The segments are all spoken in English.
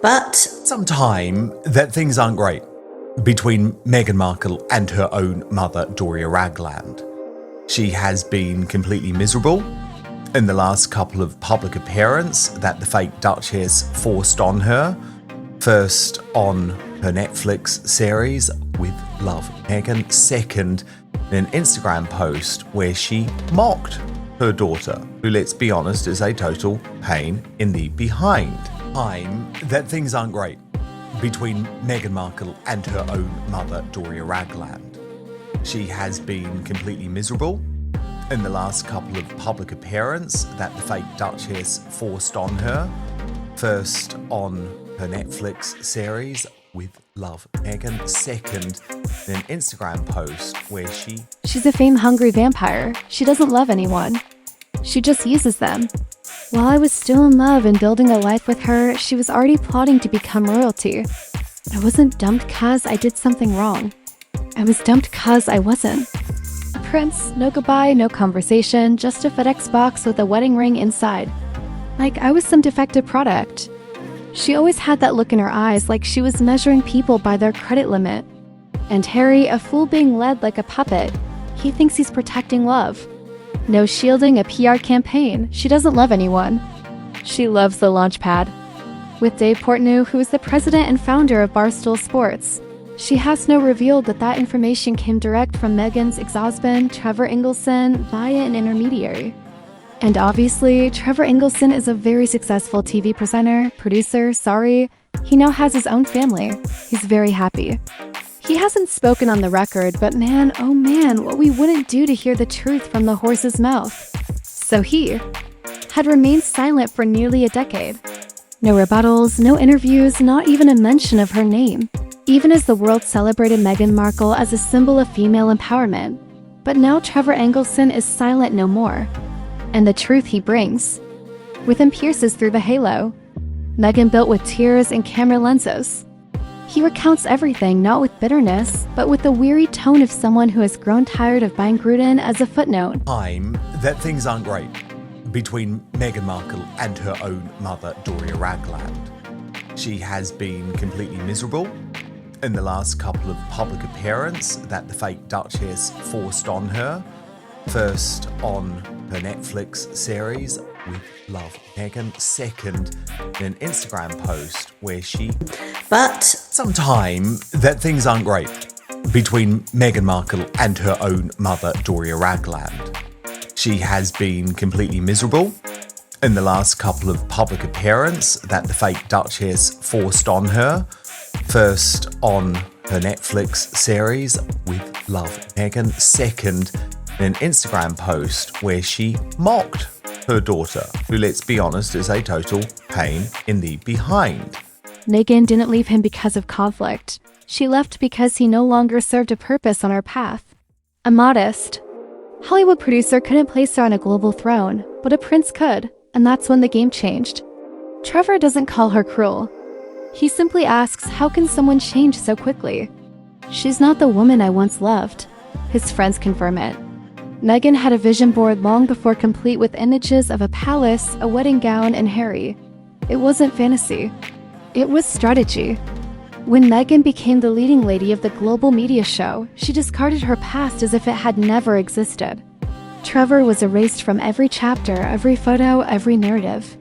But sometime that things aren't great between Meghan Markle and her own mother, Doria Ragland. She has been completely miserable in the last couple of public appearances that the fake Duchess forced on her. First on her Netflix series, With Love Meghan. Second, in an Instagram post where she mocked her daughter, who, let's be honest, is a total pain in the behind. Time that things aren't great between Meghan Markle and her own mother, Doria Ragland. She has been completely miserable in the last couple of public appearances that the fake Duchess forced on her. First on her Netflix series, With Love Meghan. Second, in an Instagram post where She's a fame-hungry vampire. She doesn't love anyone. She just uses them. While I was still in love and building a life with her, she was already plotting to become royalty. I wasn't dumped 'cause I did something wrong. I was dumped 'cause I wasn't. A prince, no goodbye, no conversation, just a FedEx box with a wedding ring inside. Like I was some defective product. She always had that look in her eyes like she was measuring people by their credit limit. And Harry, a fool being led like a puppet. He thinks he's protecting love. No shielding a PR campaign. She doesn't love anyone. She loves the launchpad. With Dave Portnoy, who is the president and founder of Barstool Sports. She has now revealed that that information came direct from Meghan's ex-husband, Trevor Engelson, via an intermediary. And obviously, Trevor Engelson is a very successful TV presenter, producer, he now has his own family. He's very happy. He hasn't spoken on the record, but man, oh man, what we wouldn't do to hear the truth from the horse's mouth. So he had remained silent for nearly a decade. No rebuttals, no interviews, not even a mention of her name. Even as the world celebrated Meghan Markle as a symbol of female empowerment. But now Trevor Engelson is silent no more. And the truth he brings with him pierces through the halo. Meghan built with tears and camera lenses. He recounts everything not with bitterness, but with the weary tone of someone who has grown tired of buying Gruden as a footnote. Time that things aren't great between Meghan Markle and her own mother, Doria Ragland. She has been completely miserable in the last couple of public appearances that the fake Duchess forced on her. First on her Netflix series, With Love Meghan. Second, in an Instagram post where But sometime that things aren't great between Meghan Markle and her own mother, Doria Ragland. She has been completely miserable in the last couple of public appearances that the fake Duchess forced on her. First on her Netflix series, With Love Meghan. Second, in an Instagram post where she mocked her daughter, who, let's be honest, is a total pain in the behind. Meghan didn't leave him because of conflict. She left because he no longer served a purpose on her path. A modest Hollywood producer couldn't place her on a global throne, but a prince could, and that's when the game changed. Trevor doesn't call her cruel. He simply asks, how can someone change so quickly? She's not the woman I once loved. His friends confirm it. Meghan had a vision board long before complete with images of a palace, a wedding gown, and Harry. It wasn't fantasy. It was strategy. When Meghan became the leading lady of the global media show, she discarded her past as if it had never existed. Trevor was erased from every chapter, every photo, every narrative.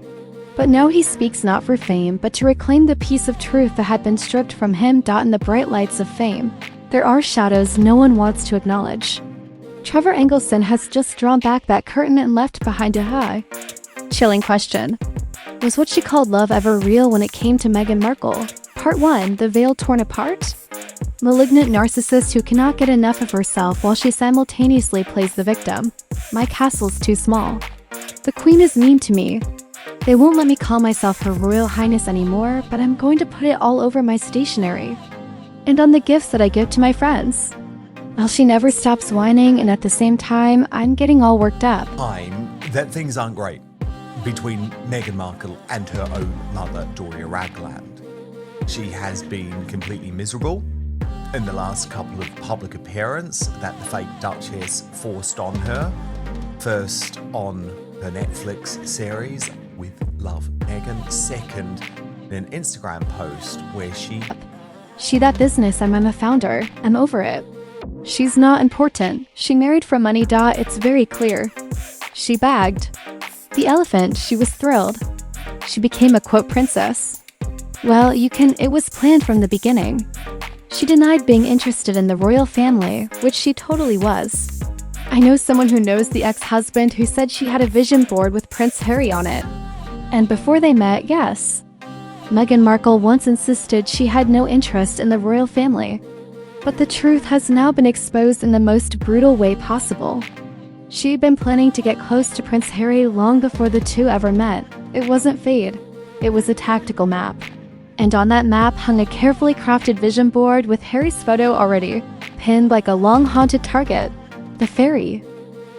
But now he speaks not for fame, but to reclaim the piece of truth that had been stripped from him. In the bright lights of fame, there are shadows no one wants to acknowledge. Trevor Engelson has just drawn back that curtain and left behind a high, chilling question. Was what she called love ever real when it came to Meghan Markle? Part 1, the veil torn apart? Malignant narcissist who cannot get enough of herself while she simultaneously plays the victim. My castle's too small. The queen is mean to me. They won't let me call myself Her Royal Highness anymore, but I'm going to put it all over my stationery. And on the gifts that I give to my friends. Well, she never stops whining, and at the same time, I'm getting all worked up. Time that things aren't great between Meghan Markle and her own mother, Doria Ragland. She has been completely miserable in the last couple of public appearances that the fake Duchess forced on her. First on her Netflix series, With Love Meghan. Second, in an Instagram post where She that business, I'm a founder. I'm over it. She's not important. She married for money. It's very clear. She bagged. The elephant, she was thrilled. She became a quote princess. Well, it was planned from the beginning. She denied being interested in the royal family, which she totally was. I know someone who knows the ex-husband who said she had a vision board with Prince Harry on it. And before they met, yes. Meghan Markle once insisted she had no interest in the royal family. But the truth has now been exposed in the most brutal way possible. She'd been planning to get close to Prince Harry long before the two ever met. It wasn't fate. It was a tactical map. And on that map hung a carefully crafted vision board with Harry's photo already pinned like a long-haunted target. The fairy.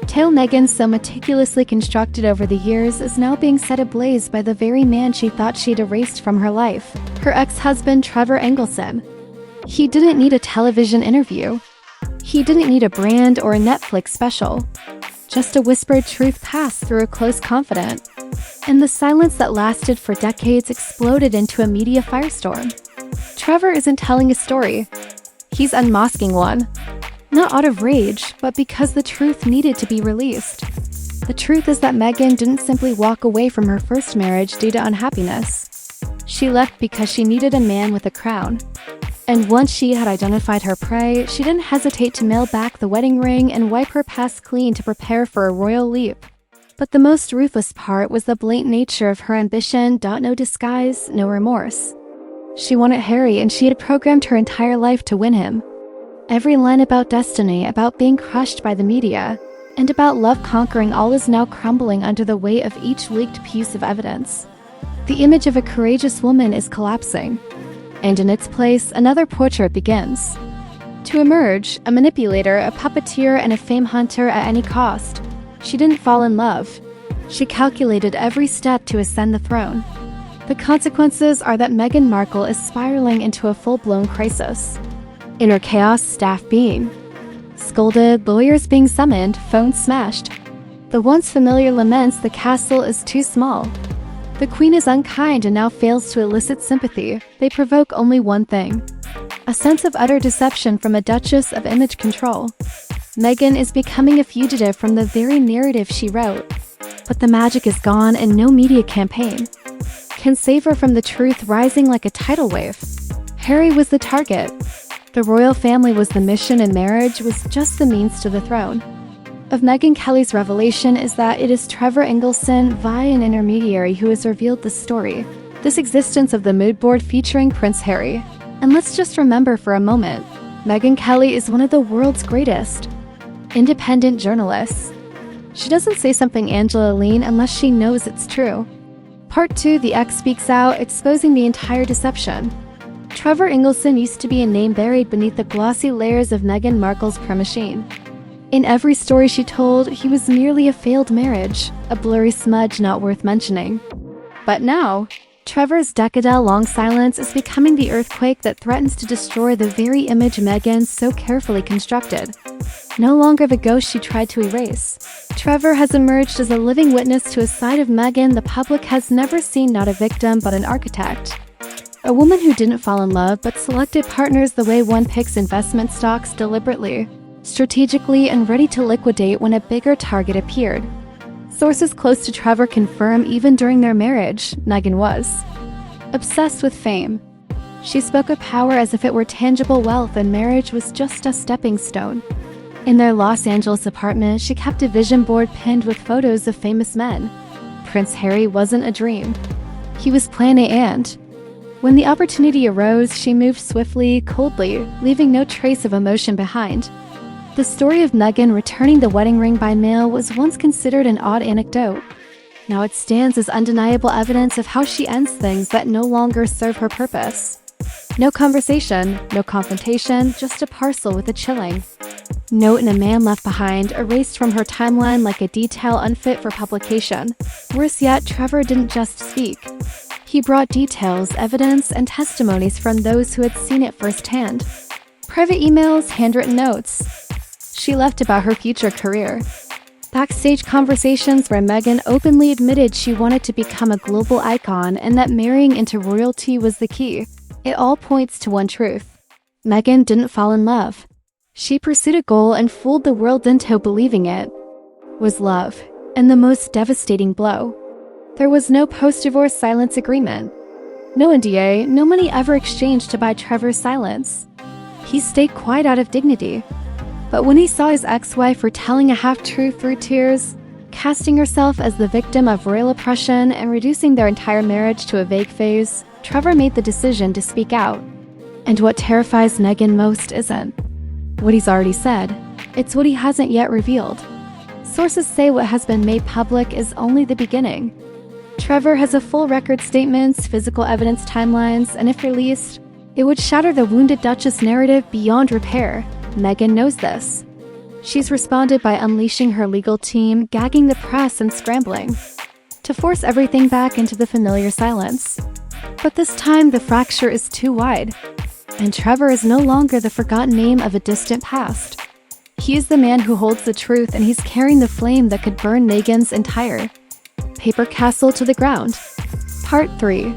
Tale Meghan so meticulously constructed over the years is now being set ablaze by the very man she thought she'd erased from her life, her ex-husband Trevor Engelson. He didn't need a television interview. He didn't need a brand or a Netflix special. Just a whispered truth passed through a close confidant. And the silence that lasted for decades exploded into a media firestorm. Trevor isn't telling a story. He's unmasking one. Not out of rage, but because the truth needed to be released. The truth is that Meghan didn't simply walk away from her first marriage due to unhappiness. She left because she needed a man with a crown. And once she had identified her prey, she didn't hesitate to mail back the wedding ring and wipe her past clean to prepare for a royal leap. But the most ruthless part was the blatant nature of her ambition. No disguise, no remorse. She wanted Harry, and she had programmed her entire life to win him. Every line about destiny, about being crushed by the media, and about love conquering all is now crumbling under the weight of each leaked piece of evidence. The image of a courageous woman is collapsing. And in its place, another portrait begins. To emerge, a manipulator, a puppeteer, and a fame hunter at any cost. She didn't fall in love. She calculated every step to ascend the throne. The consequences are that Meghan Markle is spiraling into a full-blown crisis. Inner chaos, staff being scolded, lawyers being summoned, phones smashed. The once familiar laments the castle is too small. The Queen is unkind and now fails to elicit sympathy. They provoke only one thing: a sense of utter deception from a Duchess of image control. Meghan is becoming a fugitive from the very narrative she wrote. But the magic is gone, and no media campaign can save her from the truth rising like a tidal wave. Harry was the target. The royal family was the mission, and marriage was just the means to the throne. Of Megyn Kelly's revelation is that it is Trevor Engelson, via an intermediary, who has revealed the story. This existence of the mood board featuring Prince Harry. And let's just remember for a moment, Megyn Kelly is one of the world's greatest independent journalists. She doesn't say something Angela Lean unless she knows it's true. Part 2, the ex speaks out, exposing the entire deception. Trevor Engelson used to be a name buried beneath the glossy layers of Meghan Markle's machine. In every story she told, he was merely a failed marriage, a blurry smudge not worth mentioning. But now, Trevor's decade-long silence is becoming the earthquake that threatens to destroy the very image Meghan so carefully constructed. No longer the ghost she tried to erase, Trevor has emerged as a living witness to a side of Meghan the public has never seen, not a victim but an architect. A woman who didn't fall in love but selected partners the way one picks investment stocks, deliberately, strategically, and ready to liquidate when a bigger target appeared. Sources close to Trevor confirm even during their marriage, Meghan was obsessed with fame. She spoke of power as if it were tangible wealth, and marriage was just a stepping stone. In their Los Angeles apartment, she kept a vision board pinned with photos of famous men. Prince Harry wasn't a dream. He was Plan A, and when the opportunity arose, she moved swiftly, coldly, leaving no trace of emotion behind. The story of Meghan returning the wedding ring by mail was once considered an odd anecdote. Now it stands as undeniable evidence of how she ends things that no longer serve her purpose. No conversation, no confrontation, just a parcel with a chilling note and a man left behind, erased from her timeline like a detail unfit for publication. Worse yet, Trevor didn't just speak. He brought details, evidence, and testimonies from those who had seen it firsthand. Private emails, handwritten notes. She left about her future career. Backstage conversations where Meghan openly admitted she wanted to become a global icon and that marrying into royalty was the key. It all points to one truth. Meghan didn't fall in love. She pursued a goal and fooled the world into believing it was love, and the most devastating blow. There was no post-divorce silence agreement. No NDA, no money ever exchanged to buy Trevor's silence. He stayed quiet out of dignity. But when he saw his ex-wife retelling a half-truth through tears, casting herself as the victim of royal oppression and reducing their entire marriage to a vague phase, Trevor made the decision to speak out. And what terrifies Meghan most isn't what he's already said, it's what he hasn't yet revealed. Sources say what has been made public is only the beginning. Trevor has a full record statements, physical evidence timelines, and if released, it would shatter the wounded Duchess narrative beyond repair. Meghan knows this. She's responded by unleashing her legal team, gagging the press, and scrambling to force everything back into the familiar silence. But this time, the fracture is too wide, and Trevor is no longer the forgotten name of a distant past. He is the man who holds the truth, and he's carrying the flame that could burn Meghan's entire paper castle to the ground. Part 3.